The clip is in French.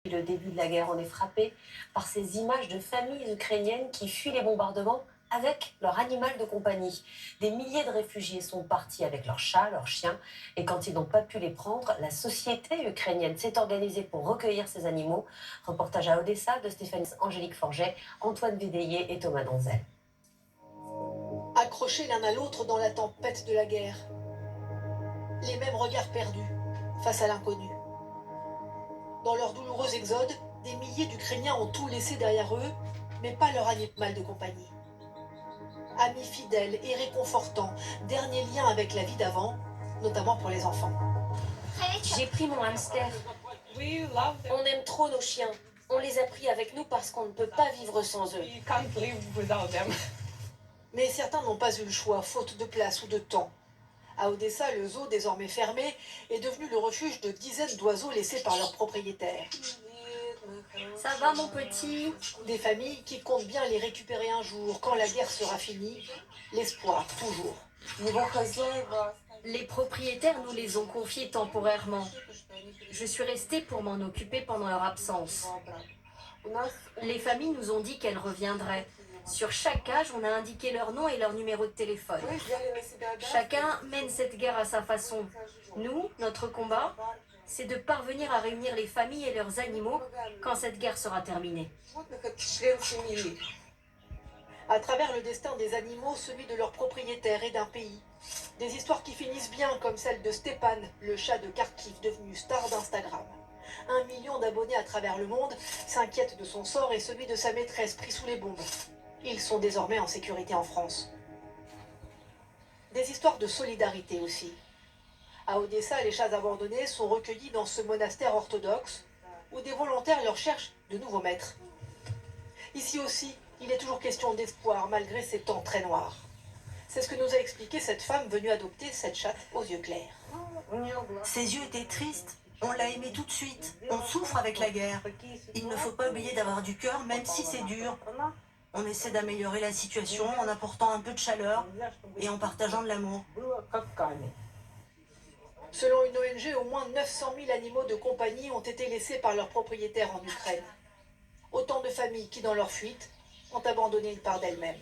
Depuis le début de la guerre, on est frappé par ces images de familles ukrainiennes qui fuient les bombardements avec leur animal de compagnie. Des milliers de réfugiés sont partis avec leurs chats, leurs chiens, et quand ils n'ont pas pu les prendre, la société ukrainienne s'est organisée pour recueillir ces animaux. Reportage à Odessa de Stéphanie Angélique Forget, Antoine Védéier et Thomas Donzel. Accrochés l'un à l'autre dans la tempête de la guerre. Les mêmes regards perdus face à l'inconnu. Dans leur douloureux exode, des milliers d'Ukrainiens ont tout laissé derrière eux, mais pas leur animal de compagnie. Amis fidèles et réconfortants, dernier lien avec la vie d'avant, notamment pour les enfants. J'ai pris mon hamster. On aime trop nos chiens. On les a pris avec nous parce qu'on ne peut pas vivre sans eux. Mais certains n'ont pas eu le choix, faute de place ou de temps. À Odessa, le zoo, désormais fermé, est devenu le refuge de dizaines d'oiseaux laissés par leurs propriétaires. Ça va mon petit? Des familles qui comptent bien les récupérer un jour, quand la guerre sera finie. L'espoir, toujours. Les propriétaires nous les ont confiés temporairement. Je suis restée pour m'en occuper pendant leur absence. Les familles nous ont dit qu'elles reviendraient. Sur chaque cage, on a indiqué leur nom et leur numéro de téléphone. Chacun mène cette guerre à sa façon. Nous, notre combat, c'est de parvenir à réunir les familles et leurs animaux quand cette guerre sera terminée. À travers le destin des animaux, celui de leurs propriétaires et d'un pays. Des histoires qui finissent bien, comme celle de Stepan, le chat de Kharkiv, devenu star d'Instagram. 1 million d'abonnés à travers le monde s'inquiètent de son sort et celui de sa maîtresse pris sous les bombes. Ils sont désormais en sécurité en France. Des histoires de solidarité aussi. À Odessa, les chats abandonnés sont recueillis dans ce monastère orthodoxe où des volontaires leur cherchent de nouveaux maîtres. Ici aussi, il est toujours question d'espoir malgré ces temps très noirs. C'est ce que nous a expliqué cette femme venue adopter cette chatte aux yeux clairs. Ses yeux étaient tristes. On l'a aimé tout de suite. On souffre avec la guerre. Il ne faut pas oublier d'avoir du cœur, même si c'est dur. On essaie d'améliorer la situation en apportant un peu de chaleur et en partageant de l'amour. Selon une ONG, au moins 900 000 animaux de compagnie ont été laissés par leurs propriétaires en Ukraine. Autant de familles qui, dans leur fuite, ont abandonné une part d'elles-mêmes.